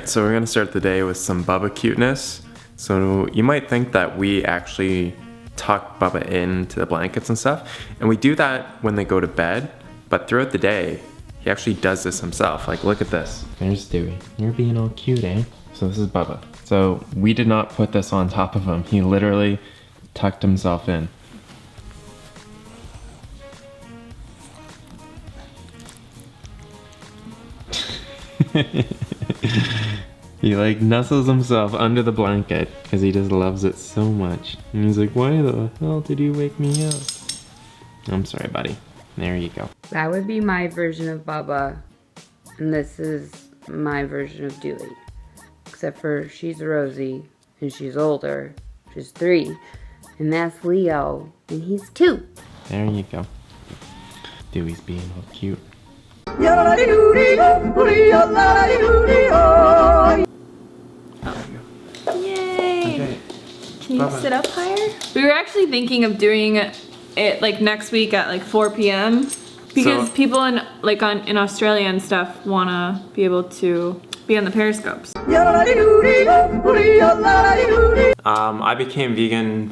Alright, so we're gonna start the day with some Bubba cuteness. So you might think that we actually tuck Bubba into the blankets and stuff, and we do that when they go to bed, but throughout the day, he actually does this himself. Like, look at this. There's Dewey. You're being all cute, eh? So this is Bubba. So we did not put this on top of him. He literally tucked himself in. He like nuzzles himself under the blanket because he just loves it so much. And he's like, why the hell did you wake me up? I'm sorry, buddy. There you go. That would be my version of Bubba, and this is my version of Dewey. Except for she's Rosie, and she's older. She's 3, and that's Leo, and he's 2. There you go. Dewey's being all cute. Yay! Okay. Can you sit up higher? We were actually thinking of doing it like next week at like 4 p.m. because people in in Australia and stuff wanna be able to be on the periscopes. I became vegan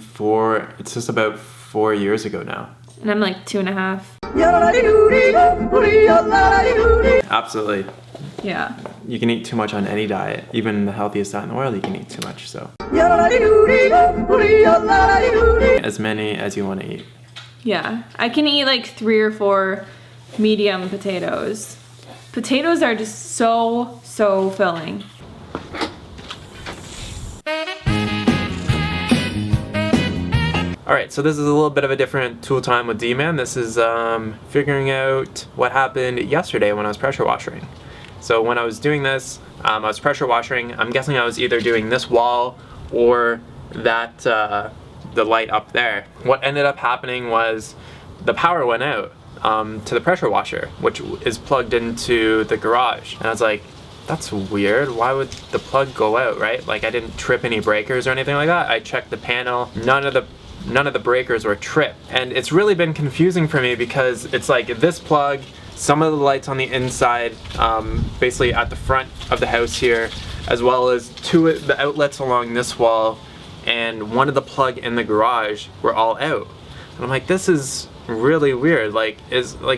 it's just about 4 years ago now. And I'm like 2.5. Absolutely. Yeah. You can eat too much on any diet. Even the healthiest diet in the world, you can eat too much, so. As many as you want to eat. Yeah. I can eat like 3 or 4 medium potatoes. Potatoes are just so filling. Alright, so this is a little bit of a different tool time with D-Man. This is figuring out what happened yesterday when I was pressure washing. So when I was doing this, I was pressure washing. I'm guessing I was either doing this wall or that the light up there. What ended up happening was the power went out to the pressure washer, which is plugged into the garage. And I was like, that's weird. Why would the plug go out, right? Like, I didn't trip any breakers or anything like that. I checked the panel. None of the breakers were tripped. And it's really been confusing for me because it's like this plug, some of the lights on the inside, basically at the front of the house here, as well as 2 of the outlets along this wall, and one of the plug in the garage were all out. And I'm like, this is really weird. Like,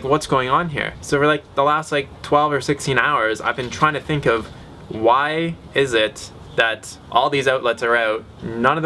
what's going on here? So for like the last like 12 or 16 hours, I've been trying to think of why is it that all these outlets are out, none of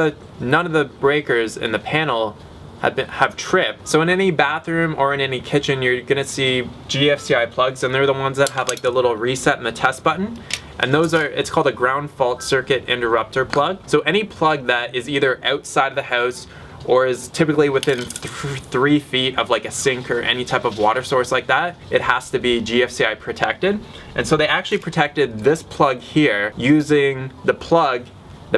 the breakers in the panel have tripped. So in any bathroom or in any kitchen, you're gonna see GFCI plugs, and they're the ones that have like the little reset and the test button. And those are, it's called a ground fault circuit interrupter plug. So any plug that is either outside of the house or is typically within 3 feet of like a sink or any type of water source like that, it has to be GFCI protected. And so they actually protected this plug here using the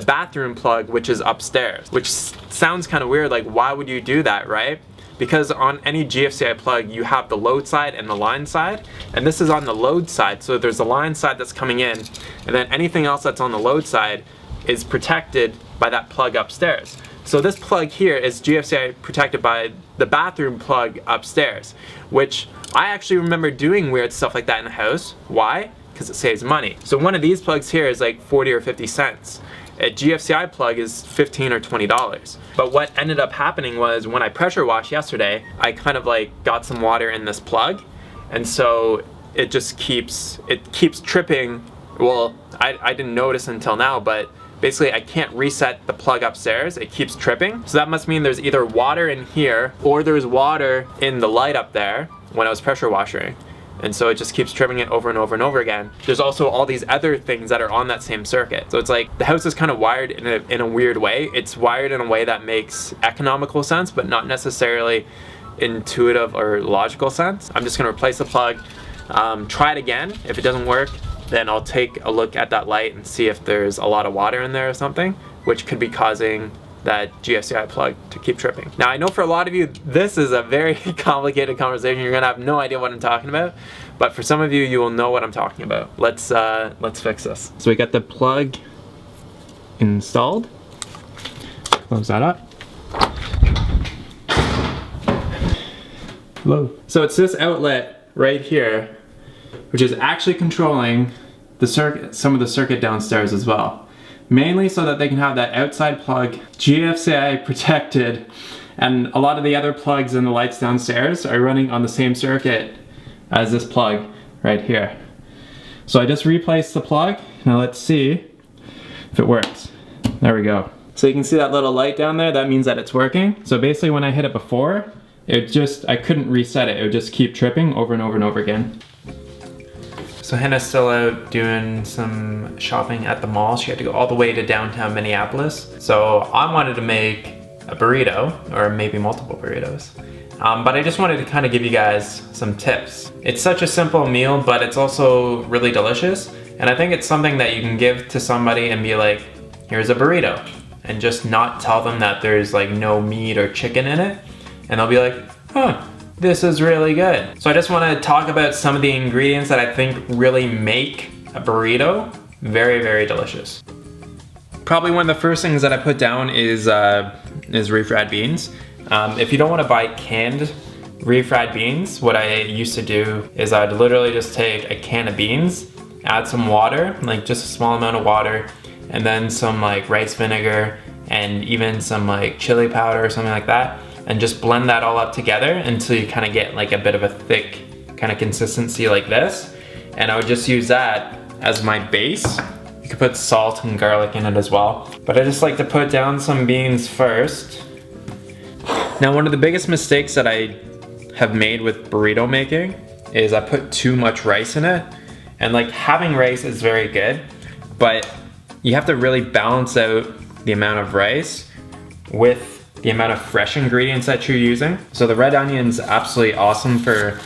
bathroom plug, which is upstairs, which sounds kind of weird. Like, why would you do that, right? Because on any GFCI plug, you have the load side and the line side, and this is on the load side, so there's the line side that's coming in, and then anything else that's on the load side is protected by that plug upstairs. So this plug here is GFCI protected by the bathroom plug upstairs, which I actually remember doing weird stuff like that in the house. Why? Because it saves money. So one of these plugs here is like 40 or 50 cents. A GFCI plug is $15 or $20. But what ended up happening was when I pressure washed yesterday, I kind of like got some water in this plug, and so it just keeps tripping. Well, I didn't notice until now, but basically I can't reset the plug upstairs. It keeps tripping. So that must mean there's either water in here or there's water in the light up there when I was pressure washing. And so it just keeps tripping it over and over and over again. There's also all these other things that are on that same circuit. So it's like the house is kind of wired in a weird way. It's wired in a way that makes economical sense, but not necessarily intuitive or logical sense. I'm just gonna replace the plug, try it again. If it doesn't work, then I'll take a look at that light and see if there's a lot of water in there or something, which could be causing that GFCI plug to keep tripping. Now I know for a lot of you this is a very complicated conversation. You're gonna have no idea what I'm talking about, but for some of you, you will know what I'm talking about. Let's fix this. So we got the plug installed. Close that up. Hello. So it's this outlet right here, which is actually controlling some of the circuit downstairs as well. Mainly so that they can have that outside plug GFCI protected, and a lot of the other plugs and the lights downstairs are running on the same circuit as this plug right here. So I just replaced the plug. Now let's see if it works. There we go. So you can see that little light down there, that means that it's working. So basically when I hit it before, I couldn't reset it. It would just keep tripping over and over and over again. So Hannah's still out doing some shopping at the mall. She had to go all the way to downtown Minneapolis. So I wanted to make a burrito, or maybe multiple burritos. But I just wanted to kind of give you guys some tips. It's such a simple meal, but it's also really delicious. And I think it's something that you can give to somebody and be like, here's a burrito. And just not tell them that there's like no meat or chicken in it. And they'll be like, huh, this is really good. So I just want to talk about some of the ingredients that I think really make a burrito very, very delicious. Probably one of the first things that I put down is refried beans. If you don't want to buy canned refried beans, what I used to do is I'd literally just take a can of beans, add some water, like just a small amount of water, and then some like rice vinegar and even some like chili powder or something like that, and just blend that all up together until you kind of get like a bit of a thick kind of consistency like this. And I would just use that as my base. You could put salt and garlic in it as well, but I just like to put down some beans first. Now, one of the biggest mistakes that I have made with burrito making is I put too much rice in it. And like having rice is very good, but you have to really balance out the amount of rice with the amount of fresh ingredients that you're using. So the red onion's absolutely awesome for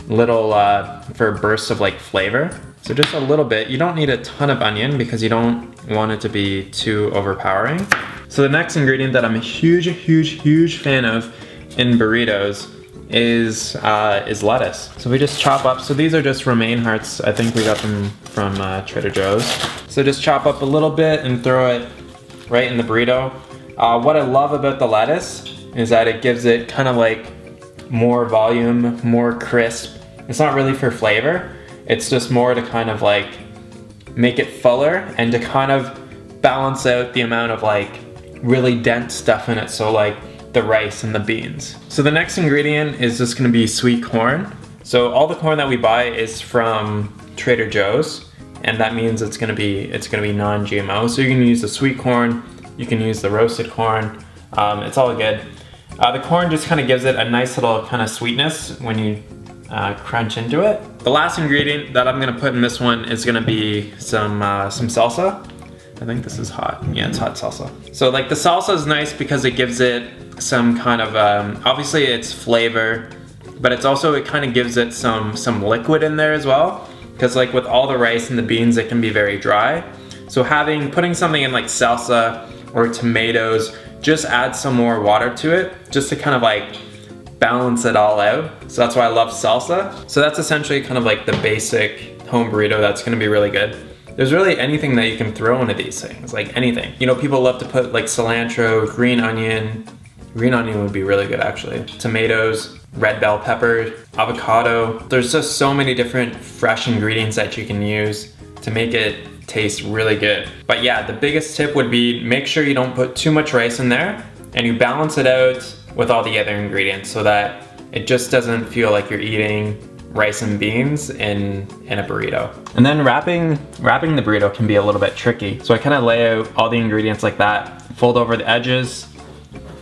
for bursts of like flavor. So just a little bit. You don't need a ton of onion because you don't want it to be too overpowering. So the next ingredient that I'm a huge fan of in burritos is lettuce. So we just chop up, so these are just romaine hearts. I think we got them from Trader Joe's. So just chop up a little bit and throw it right in the burrito. What I love about the lettuce is that it gives it kind of like more volume, more crisp. It's not really for flavor. It's just more to kind of like make it fuller and to kind of balance out the amount of like really dense stuff in it. So like the rice and the beans. So the next ingredient is just gonna be sweet corn. So all the corn that we buy is from Trader Joe's, and that means it's gonna be non-GMO. So you can use the sweet corn, you can use the roasted corn, it's all good. The corn just kind of gives it a nice little kind of sweetness when you crunch into it. The last ingredient that I'm gonna put in this one is gonna be some salsa. I think this is hot. Yeah, it's hot salsa. So like the salsa is nice because it gives it some kind of, obviously it's flavor, but it's also, it kind of gives it some liquid in there as well. Because like with all the rice and the beans, it can be very dry. So putting something in like salsa or tomatoes, just add some more water to it, just to kind of like balance it all out. So that's why I love salsa. So that's essentially kind of like the basic home burrito that's gonna be really good. There's really anything that you can throw into these things, like anything. You know, people love to put like cilantro, green onion. Green onion would be really good actually. Tomatoes, red bell pepper, avocado. There's just so many different fresh ingredients that you can use to make it taste really good. But yeah, the biggest tip would be make sure you don't put too much rice in there and you balance it out with all the other ingredients so that it just doesn't feel like you're eating rice and beans in a burrito. And then wrapping the burrito can be a little bit tricky. So I kind of lay out all the ingredients like that, fold over the edges,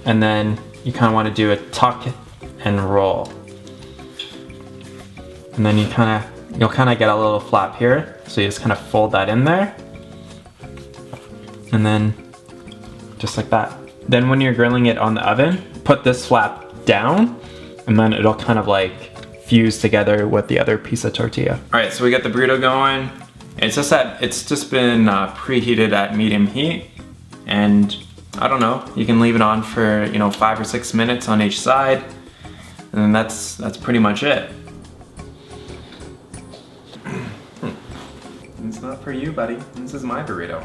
and then you kind of want to do a tuck and roll. And then you'll kind of get a little flap here. So you just kind of fold that in there. And then just like that. Then when you're grilling it on the oven, put this flap down and then it'll kind of like fuse together with the other piece of tortilla. All right, so we got the burrito going. It's just been preheated at medium heat, and I don't know, you can leave it on for 5 or 6 minutes on each side, and then that's pretty much it. It's not for you, buddy. This is my burrito.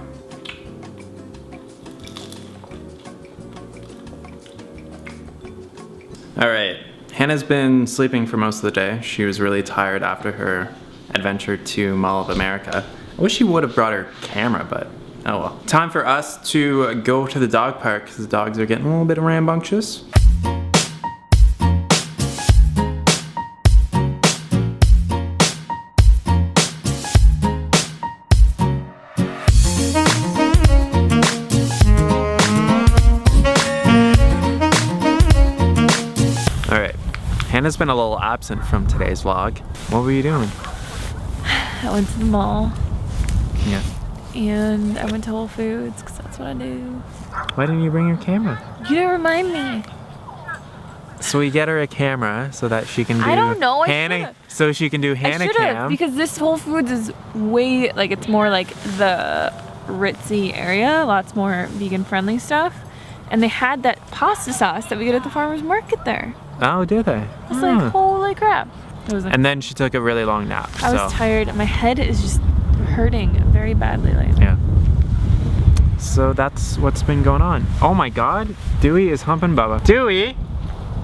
All right. Hannah's been sleeping for most of the day. She was really tired after her adventure to Mall of America. I wish she would have brought her camera, but oh well. Time for us to go to the dog park because the dogs are getting a little bit rambunctious. Alright, Hannah's been a little absent from today's vlog. What were you doing? I went to the mall Yeah. and I went to Whole Foods because that's what I do. Why didn't you bring your camera? You didn't remind me. So we get her a camera so that she can do I don't know, I Hannah, should've. so she can do I Hannah should have, cam. because this Whole Foods is way, like, it's more like the ritzy area, lots more vegan friendly stuff. And they had that pasta sauce that we get at the farmer's market there. Oh, did they? I was like, holy crap. It was like, And then she took a really long nap. I was tired. My head is just hurting very badly lately. Yeah. So that's what's been going on. Oh my God, Dewey is humping Bubba. Dewey,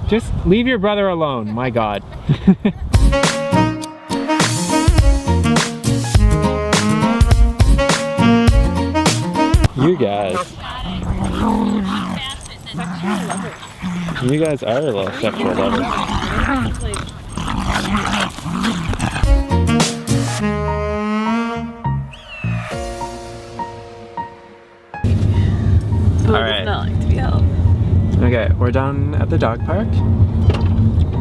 just leave your brother alone. My God. You guys. You guys are a little sexual lovers. Who All does right. not like to be held? Okay, we're done at the dog park.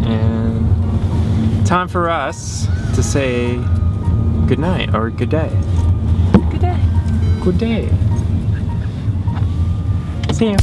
And time for us to say good night or good day. Good day. Good day. See you.